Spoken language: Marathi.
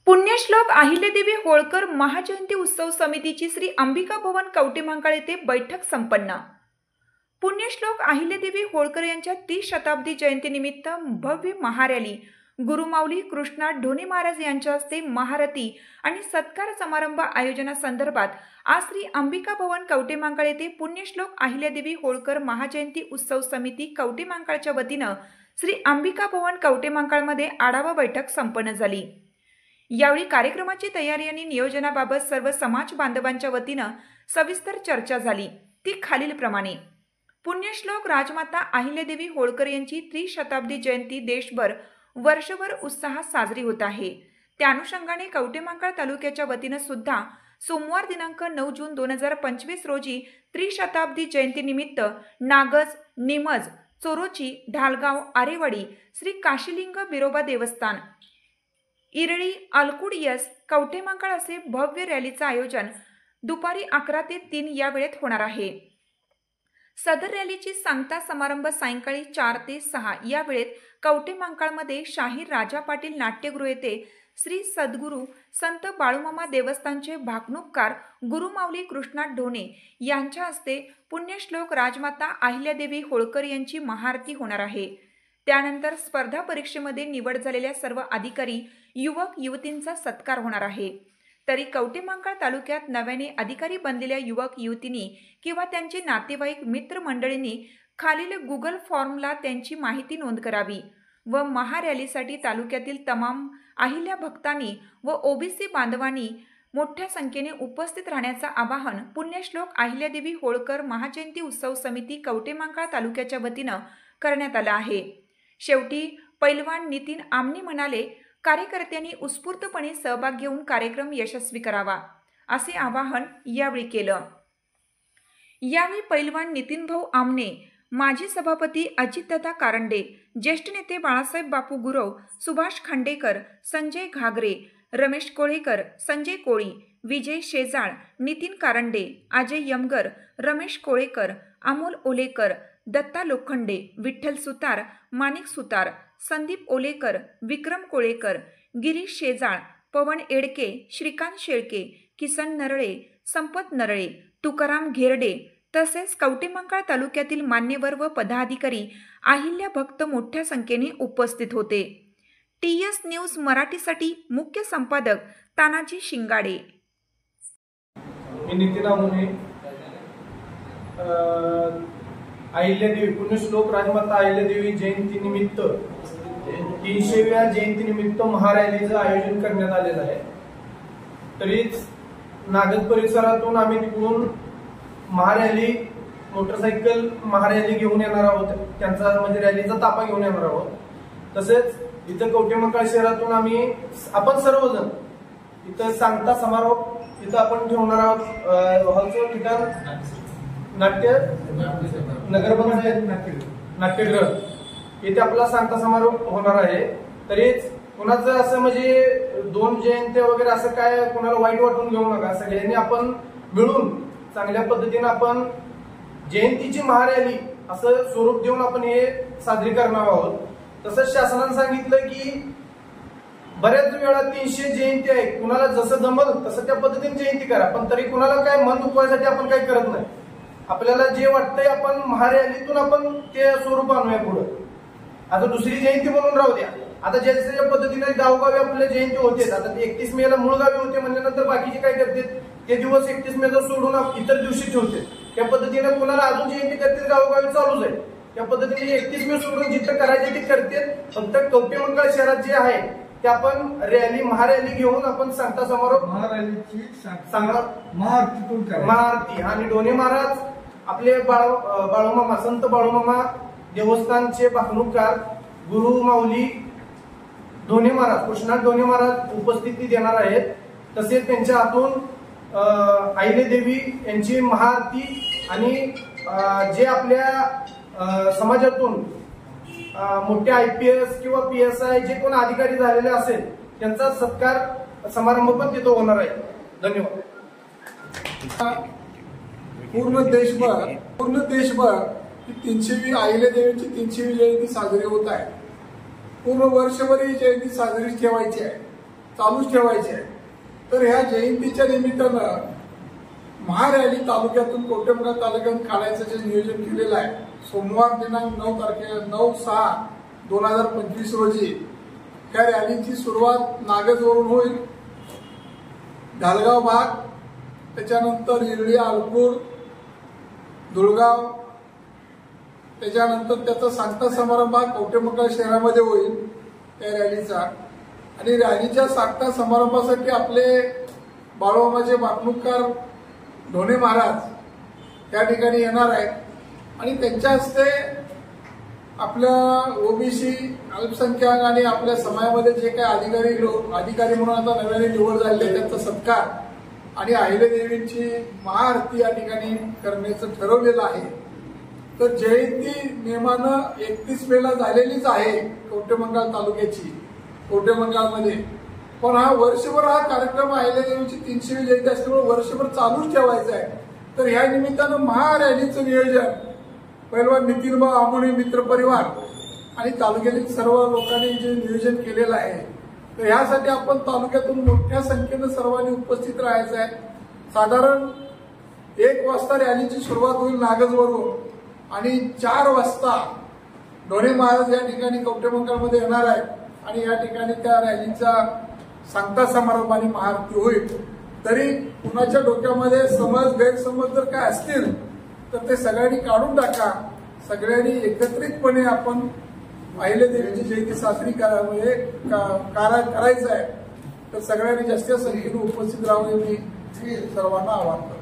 पुण्यश्लोक अहिल्यादेवी होळकर महाजयंती उत्सव समितीची श्री अंबिका भवन कवठेमहांकाळ येथे बैठक संपन्न। पुण्यश्लोक अहिल्यादेवी होळकर यांच्या 30 शताब्दी जयंतीनिमित्त भव्य महारॅली गुरुमाऊली कृष्णा ढोणे महाराज यांच्या हस्ते महारती आणि सत्कार समारंभ आयोजनासंदर्भात आज श्री अंबिका भवन कवठेमहांकाळ येथे पुण्यश्लोक अहिल्यादेवी होळकर महाजयंती उत्सव समिती कवठेमहांकाळच्या वतीने श्री अंबिका भवन कवठेमहांकाळमध्ये आढावा बैठक संपन्न झाली। यावेळी कार्यक्रमाची तयारी आणि नियोजनाबाबत सर्व समाज बांधवांच्या वतीने सविस्तर चर्चा झाली। ती खालीलप्रमाणे। पुण्यश्लोक राजमाता अहिल्यादेवी होळकर यांची 30 शताब्दी जयंती देशभर वर्षभर उत्साहात साजरी होत आहे। त्या अनुषंगाने कवठेमहांकाळ तालुक्याच्या वतीने सुद्धा सोमवार दिनांक 9 जून 2025 रोजी 30 शताब्दी जयंतीनिमित्त नागज, निमज, चोरोची, ढालगाव, आरेवाडी, श्री काशीलिंग बिरोबा देवस्थान, इरळी, अलकुडयस, कवठेमहांकाळ असे भव्य रॅलीचे आयोजन दुपारी 11 ते 3 या वेळेत होणार आहे। सदर रॅलीची सांगता समारंभ सायंकाळी 4 ते 6 या वेळेत कवठेमहांकाळमध्ये शाहीर राजा पाटील नाट्यगृह येथे श्री सद्गुरू संत बाळूमामा देवस्थानचे भागणूककार गुरुमाऊली कृष्णा ढोणे यांच्या हस्ते पुण्यश्लोक राजमाता अहिल्यादेवी होळकर यांची महाआरती होणार आहे। त्यानंतर स्पर्धा परीक्षेमध्ये निवड झालेल्या सर्व अधिकारी युवक युवतींचा सत्कार होणार आहे। तरी कवठेमहांकाळ तालुक्यात नव्याने अधिकारी बनलेल्या युवक युवतींनी किंवा त्यांचे नातेवाईक मित्रमंडळींनी खालील गुगल फॉर्मला त्यांची माहिती नोंद करावी व महारॅलीसाठी तालुक्यातील तमाम अहिल्या भक्तांनी व ओबीसी बांधवांनी मोठ्या संख्येने उपस्थित राहण्याचे आवाहन पुण्यश्लोक अहिल्यादेवी होळकर महाजयंती उत्सव समिती कवठेमहांकाळ तालुक्याच्या वतीने करण्यात आले आहे। शेवटी पैलवान नितीन आमने म्हणाले, कार्यकर्त्यांनी उत्स्फूर्तपणे सहभाग घेऊन कार्यक्रम यशस्वी करावा असे आवाहन यावेळी केलं। यावेळी पैलवान नितीन भाऊ आमने, माजी सभापती अजितदादा कारंडे, ज्येष्ठ नेते बाळासाहेब बापू गुरव, सुभाष खांडेकर, संजय घागरे, रमेश कोळेकर, संजय कोळी, विजय शेजाळ, नितीन कारंडे, अजय यमगर, रमेश कोळेकर, अमोल ओलेकर, दत्ता लोखंडे, विठ्ठल सुतार, माणिक सुतार, संदीप ओलेकर, विक्रम कोळेकर, गिरीश शेजाळ, पवन एडके, श्रीकांत शेळके, किसन नरळे, संपत नरळे, तुकाराम घेरडे तसेच कवठेमहांकाळ तालुक्यातील मान्यवर व पदाधिकारी अहिल्या भक्त मोठ्या संख्येने उपस्थित होते। TS न्यूज मराठीसाठी मुख्य संपादक तानाजी शिंगाडे। मी नितीन आमने, अहिल्यादेवी पुण्यश्लोक राजमाता अहिल्यादेवी जयंती निमित्त 300व्या जयंती निमित्त महारॅलीचं आयोजन करण्यात आलेलं आहे। तरीच नागद परिसरातून आम्ही तिकडून महारॅली मोटरसायकल महारॅली घेऊन येणार आहोत, त्यांचा म्हणजे रॅलीचा ताफा घेऊन येणार आहोत। तसेच इथं कवठेमहांकाळ शहरातून आपण सर्वजण इथं सांगता समारोप इथं आपण ठेवणार आहोत। हॉलचं ठिकाण नाट्यगृह इथे आपला सांगता समारोप होणार आहे। तरीच कुणाचं असं म्हणजे 2 जयंत्या वगैरे असं काय कुणाला वाईट वाटून घेऊ नका। सगळ्यांनी आपण मिळून चांगल्या पद्धतीने आपण जयंतीची महारॅली असं स्वरूप देऊन आपण हे साजरी करणार आहोत। तसंच शासनाने सांगितलं की बऱ्याच वेळा 300 जयंती आहे, कुणाला जसं जमल तसं त्या पद्धतीने जयंती करा, पण तरी कुणाला काय मन दुखवायसाठी आपण काही करत नाही। आपल्याला जे वाटतंय आपण महारॅलीतून आपण ते स्वरूप आणूया पुढे। आता दुसरी जयंती म्हणून राहू द्या, आता ज्या पद्धतीने गावगावी आपल्या जयंती होते, आता 31 मेला मूळ गावी होते म्हणल्यानंतर बाकीचे काय करतात ते दिवस 31 मेचा सोडून इतर दिवशी ठेवते। त्या पद्धतीने कुणाला अजून जयंती करते गावोगावी चालूच आहे। त्या पद्धतीने 31 मे सोडून जिथं करायचे ते करते। फक्त कवठेमहांकाळ शहरात जे आहे ते आपण रॅली महारॅली घेऊन आपण सांगता समारोप महारॅलीची महाआरती आणि ढोणे महाराज आपले बाळूमामा संत बाळूमामा देवस्थानचे भागणूककार गुरुमाऊली ढोणे महाराज कृष्णा ढोणे महाराज उपस्थिती देणार आहेत। तसेच त्यांच्या हातून अहिल्यादेवी यांची महाआरती आणि जे आपल्या समाजातून मोठे IPS किंवा PSI जे कोण अधिकारी झालेले असेल त्यांचा सत्कार समारंभ पण तिथं होणार आहे। धन्यवाद। पूर्ण देशभर 300वी अहिल्यादेवीची 300वी जयंती साजरी होत आहे। पूर्ण वर्षभर ही जयंती साजरी ठेवायची आहे। चालूच ठेवायची आहे. तर ह्या जयंतीच्या निमित्तानं महारॅली तालुक्यातून कवठेमहांकाळ तालुक्यातून काढायचं जे नियोजन केलेलं आहे, सोमवार दिनांक 9/6/2025 रोजी त्या रॅलीची सुरुवात नागजवरून होईल. ढालगाव भाग, त्याच्यानंतर इरळी, आलपूर, धुळगाव, त्याच्यानंतर त्याचा सांगता समारंभ हा कवठेमहांकाळ शहरामध्ये होईल त्या रॅलीचा. आणि रॅलीच्या सांगता समारंभासाठी आपले बाळूमामाचे बाकणूककार ढोणे महाराज त्या ठिकाणी येणार आहेत आणि त्यांच्या हस्ते आपल्या ओबीसी, अल्पसंख्याक आणि आपल्या समाजामध्ये जे काही अधिकारी म्हणून आता नव्याने निवड झालेले त्यांचा सत्कार आणि अहिल्यादेवींची महाआरती या ठिकाणी करण्याचं ठरवलेलं आहे. तर जयंती नियमानं 31 मेला झालेलीच आहे कवठेमहांकाळ तालुक्याची, कवठेमहांकाळमध्ये. पण हा वर्षभर हा कार्यक्रम अहिल्यादेवीची 300वी जयंती असल्यामुळे वर्षभर चालूच ठेवायचा आहे. तर ह्या निमित्तानं महारॅलीचं नियोजन पहिलवान नितीनभाऊ आमोणे मित्र परिवार आणि तालुक्यातील सर्व लोकांनी जे नियोजन केलेलं आहे. तर ह्यासाठी आपण तालुक्यातून मोठ्या संख्येनं सर्वांनी उपस्थित राहायचं आहे. साधारण 1 वाजता रॅलीची सुरुवात होईल नागजवरून आणि 4 वाजता ढोणे महाराज या ठिकाणी कवठेमहांकाळमध्ये येणार आहेत आणि या ठिकाणी त्या रॅलीचा सांगता समारंभ आणि महाआरती होईल. तरी कुणाच्या डोक्यामध्ये गैरसमज जर काय असतील तर ते सगळ्यांनी काढून टाका. सगळ्यांनी एकत्रितपणे आपण अहिल्यादेवीची जयंती साजरी करायचं आहे. तर सगळ्यांनी जास्त संख्येने उपस्थित राहावे मी सर्वांना आवाहन करतो.